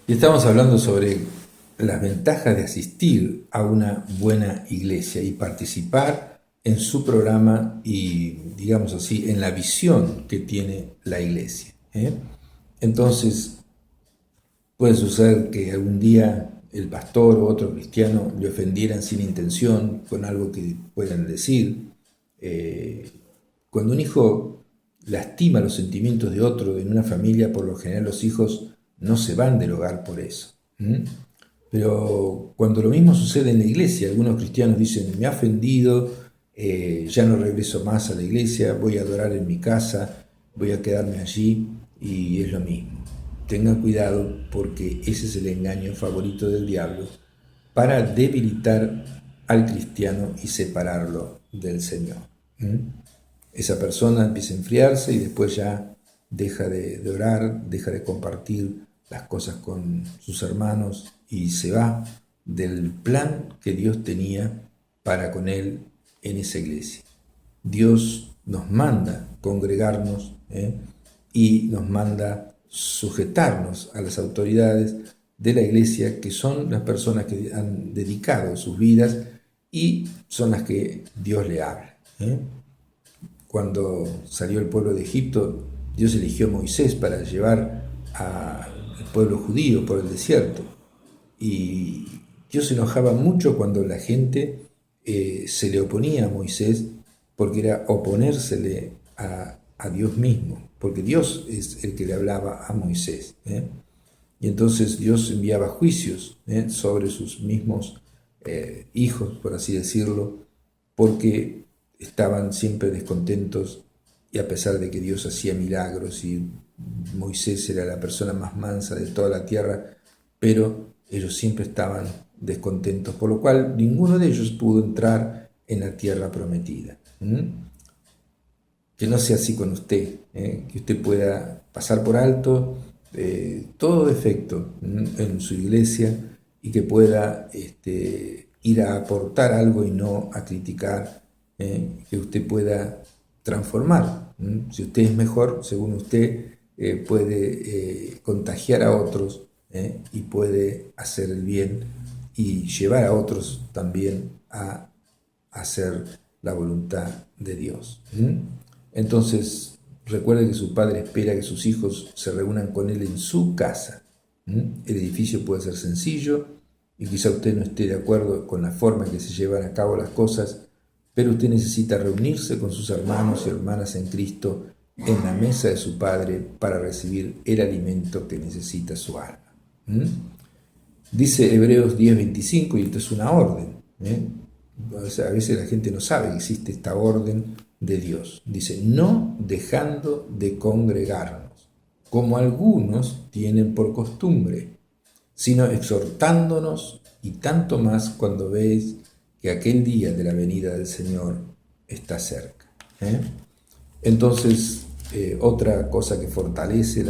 Y estamos hablando sobre las ventajas de asistir a una buena iglesia y participar en su programa y, digamos así, en la visión que tiene la iglesia. Entonces, puede suceder que algún día el pastor o otro cristiano le ofendieran sin intención con algo que puedan decir. Eh, Cuando un hijo lastima los sentimientos de otro en una familia, por lo general los hijos no se van del hogar por eso. Pero cuando lo mismo sucede en la iglesia, algunos cristianos dicen, me ha ofendido, ya no regreso más a la iglesia, voy a adorar en mi casa, voy a quedarme allí y es lo mismo. Tengan cuidado porque ese es el engaño favorito del diablo para debilitar al cristiano y separarlo del Señor. Esa persona empieza a enfriarse y después ya deja de orar, deja de compartir las cosas con sus hermanos y se va del plan que Dios tenía para con él en esa iglesia. Dios nos manda congregarnos y nos manda sujetarnos a las autoridades de la iglesia, que son las personas que han dedicado sus vidas y son las que Dios le habla. Cuando salió el pueblo de Egipto, Dios eligió a Moisés para llevar al pueblo judío por el desierto. Y Dios se enojaba mucho cuando la gente se le oponía a Moisés, porque era oponérsele a Dios mismo, porque Dios es el que le hablaba a Moisés. Y entonces Dios enviaba juicios sobre sus mismos hijos, por así decirlo, porque estaban siempre descontentos y a pesar de que Dios hacía milagros y Moisés era la persona más mansa de toda la tierra, pero ellos siempre estaban descontentos, por lo cual ninguno de ellos pudo entrar en la tierra prometida. Que no sea así con usted, que usted pueda pasar por alto todo defecto en su iglesia y que pueda ir a aportar algo y no a criticar, que usted pueda transformar. Si usted es mejor, según usted, puede contagiar a otros y puede hacer el bien y llevar a otros también a hacer la voluntad de Dios. Entonces, recuerde que su padre espera que sus hijos se reúnan con él en su casa. El edificio puede ser sencillo y quizá usted no esté de acuerdo con la forma en que se llevan a cabo las cosas, pero usted necesita reunirse con sus hermanos y hermanas en Cristo en la mesa de su Padre para recibir el alimento que necesita su alma. Dice Hebreos 10:25, y esto es una orden. O sea, a veces la gente no sabe que existe esta orden de Dios. Dice, no dejando de congregarnos, como algunos tienen por costumbre, sino exhortándonos, y tanto más cuando veis que aquel día de la venida del Señor está cerca. Entonces, otra cosa que fortalece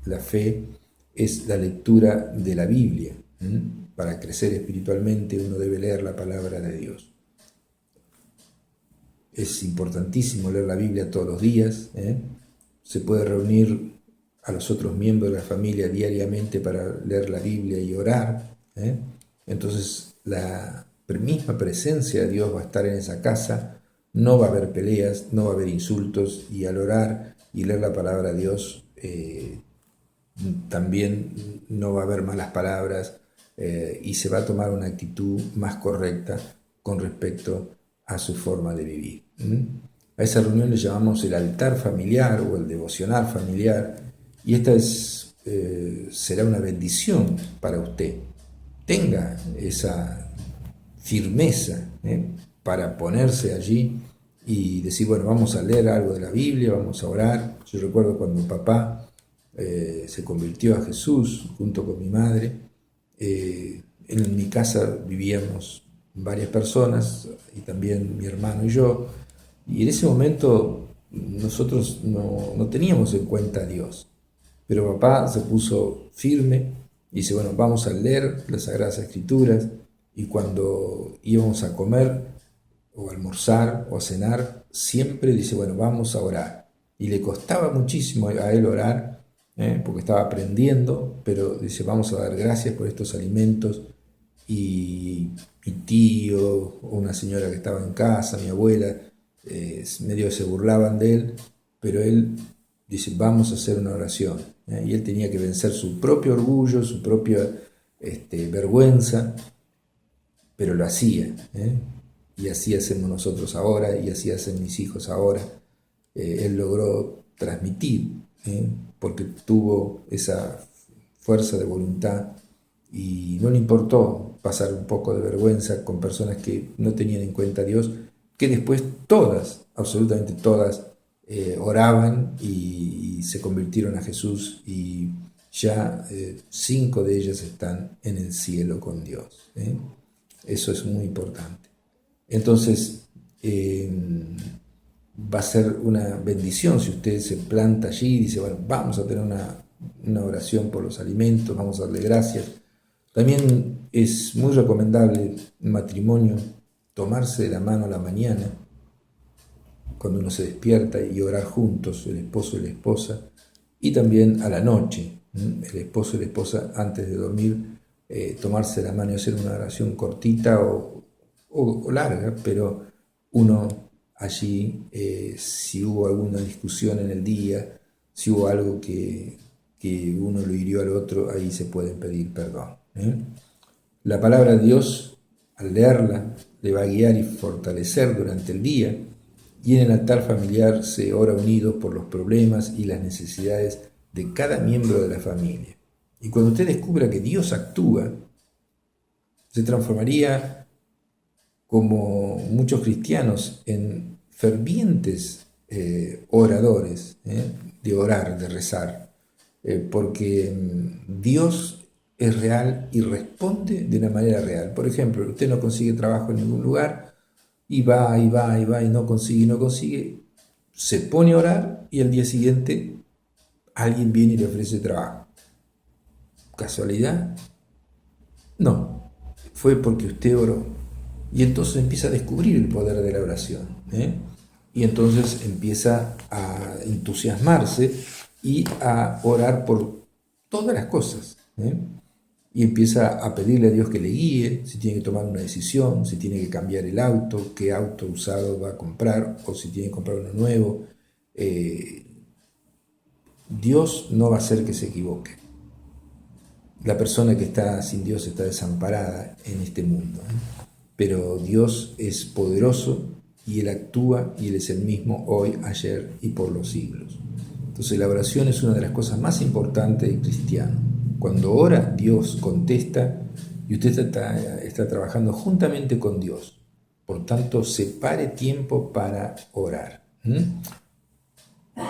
la fe es la lectura de la Biblia. Para crecer espiritualmente uno debe leer la palabra de Dios. Es importantísimo leer la Biblia todos los días. Se puede reunir a los otros miembros de la familia diariamente para leer la Biblia y orar. Entonces la misma presencia de Dios va a estar en esa casa. No va a haber peleas, no va a haber insultos, y al orar y leer la palabra de Dios también no va a haber malas palabras y se va a tomar una actitud más correcta con respecto a su forma de vivir. A esa reunión le llamamos el altar familiar o el devocional familiar, y esta será una bendición para usted. Tenga esa firmeza para ponerse allí y decir, bueno, vamos a leer algo de la Biblia, vamos a orar. Yo recuerdo cuando papá se convirtió a Jesús junto con mi madre. En mi casa vivíamos varias personas y también mi hermano y yo, y en ese momento nosotros no teníamos en cuenta a Dios, pero papá se puso firme y dice, bueno, vamos a leer las Sagradas Escrituras, y cuando íbamos a comer o a almorzar o a cenar, siempre dice, bueno, vamos a orar, y le costaba muchísimo a él orar, porque estaba aprendiendo, pero dice, vamos a dar gracias por estos alimentos. Y mi tío, o una señora que estaba en casa, mi abuela, medio se burlaban de él, pero él dice, vamos a hacer una oración. Y él tenía que vencer su propio orgullo, su propia vergüenza, pero lo hacía. Y así hacemos nosotros ahora, y así hacen mis hijos ahora. Él logró transmitir, porque tuvo esa fuerza de voluntad y no le importó pasar un poco de vergüenza con personas que no tenían en cuenta a Dios, que después todas, absolutamente todas, oraban y se convirtieron a Jesús, y ya 5 de ellas están en el cielo con Dios. Eso es muy importante. Entonces, va a ser una bendición si usted se planta allí y dice, bueno, vamos a tener una oración por los alimentos, vamos a darle gracias. También es muy recomendable en matrimonio tomarse de la mano a la mañana, cuando uno se despierta, y orar juntos, el esposo y la esposa, y también a la noche, el esposo y la esposa antes de dormir, tomarse de la mano y hacer una oración cortita o larga, pero uno allí, si hubo alguna discusión en el día, si hubo algo que uno lo hirió al otro, ahí se puede pedir perdón. La palabra de Dios, al leerla, le va a guiar y fortalecer durante el día, y en el altar familiar se ora unidos por los problemas y las necesidades de cada miembro de la familia. Y cuando usted descubra que Dios actúa, se transformaría, como muchos cristianos, en fervientes oradores, de orar, de rezar, porque Dios es real y responde de una manera real. Por ejemplo, usted no consigue trabajo en ningún lugar, y va, y va, y va, y no consigue, se pone a orar, y al día siguiente alguien viene y le ofrece trabajo. ¿Casualidad? No, fue porque usted oró. Y entonces empieza a descubrir el poder de la oración, y entonces empieza a entusiasmarse y a orar por todas las cosas, y empieza a pedirle a Dios que le guíe, si tiene que tomar una decisión, si tiene que cambiar el auto, qué auto usado va a comprar, o si tiene que comprar uno nuevo. Dios no va a hacer que se equivoque. La persona que está sin Dios está desamparada en este mundo, pero Dios es poderoso, y Él actúa, y Él es el mismo hoy, ayer y por los siglos. Entonces la oración es una de las cosas más importantes del cristiano. Cuando ora, Dios contesta, y usted está trabajando juntamente con Dios. Por tanto, separe tiempo para orar.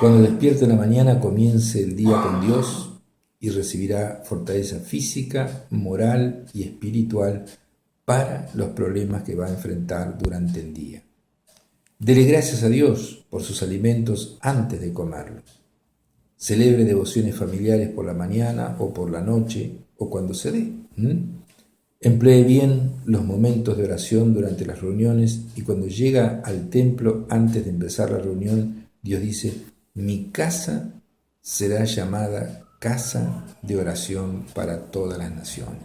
Cuando despierte en la mañana, comience el día con Dios, y recibirá fortaleza física, moral y espiritual para los problemas que va a enfrentar durante el día. Dele gracias a Dios por sus alimentos antes de comerlos. Celebre devociones familiares por la mañana o por la noche, o cuando se dé. Emplee bien los momentos de oración durante las reuniones, y cuando llega al templo antes de empezar la reunión, Dios dice, mi casa será llamada casa de oración para todas las naciones.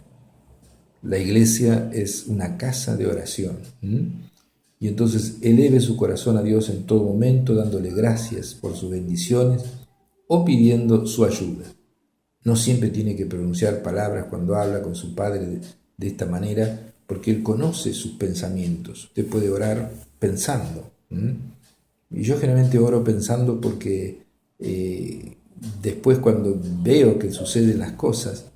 La iglesia es una casa de oración. Y entonces eleve su corazón a Dios en todo momento, dándole gracias por sus bendiciones o pidiendo su ayuda. No siempre tiene que pronunciar palabras cuando habla con su Padre de esta manera, porque Él conoce sus pensamientos. Usted puede orar pensando. Y yo generalmente oro pensando porque después, cuando veo que suceden las cosas,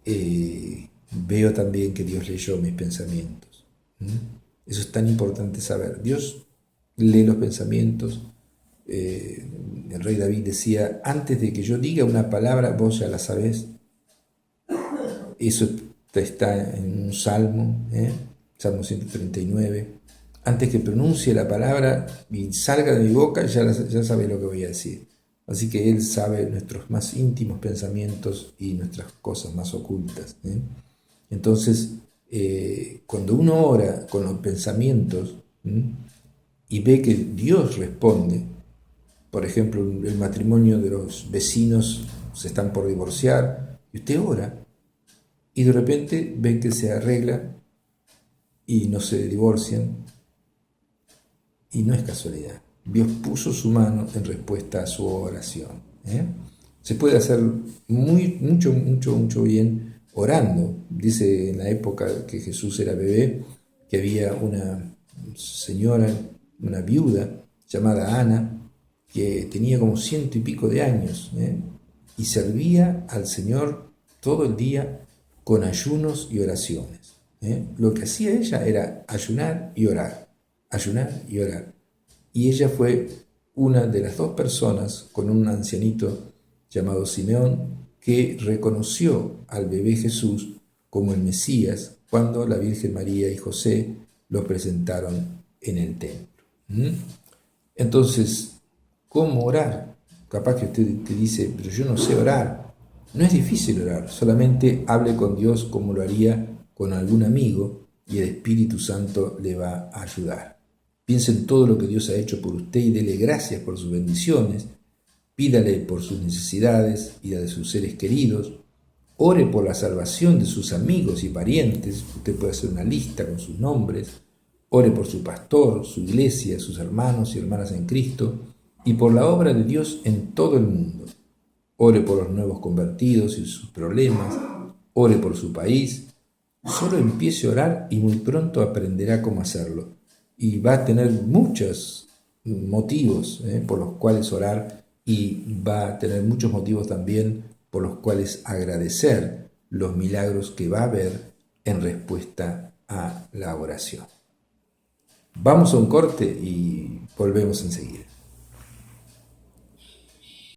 veo también que Dios leyó mis pensamientos. Eso es tan importante saber. Dios lee los pensamientos. El rey David decía, antes de que yo diga una palabra, vos ya la sabés. Eso está en un salmo, Salmo 139. Antes que pronuncie la palabra y salga de mi boca, ya sabe lo que voy a decir. Así que Él sabe nuestros más íntimos pensamientos y nuestras cosas más ocultas. Entonces, cuando uno ora con los pensamientos, y ve que Dios responde, por ejemplo, el matrimonio de los vecinos se están por divorciar, y usted ora, y de repente ven que se arregla y no se divorcian, y no es casualidad. Dios puso su mano en respuesta a su oración. Se puede hacer mucho bien orando. Dice en la época que Jesús era bebé, que había una señora, una viuda llamada Ana, que tenía como 100 y pico de años, y servía al Señor todo el día con ayunos y oraciones. Lo que hacía ella era ayunar y orar, ayunar y orar. Y ella fue una de las 2 personas con un ancianito llamado Simeón que reconoció al bebé Jesús como el Mesías cuando la Virgen María y José lo presentaron en el templo. Entonces, ¿cómo orar? Capaz que usted te dice, pero yo no sé orar. No es difícil orar, solamente hable con Dios como lo haría con algún amigo y el Espíritu Santo le va a ayudar. Piense en todo lo que Dios ha hecho por usted y dele gracias por sus bendiciones. Pídale por sus necesidades y las de sus seres queridos. Ore por la salvación de sus amigos y parientes. Usted puede hacer una lista con sus nombres. Ore por su pastor, su iglesia, sus hermanos y hermanas en Cristo y por la obra de Dios en todo el mundo. Ore por los nuevos convertidos y sus problemas. Ore por su país. Solo empiece a orar y muy pronto aprenderá cómo hacerlo. Y va a tener muchos motivos por los cuales orar y va a tener muchos motivos también por los cuales agradecer los milagros que va a haber en respuesta a la oración. Vamos a un corte y volvemos enseguida.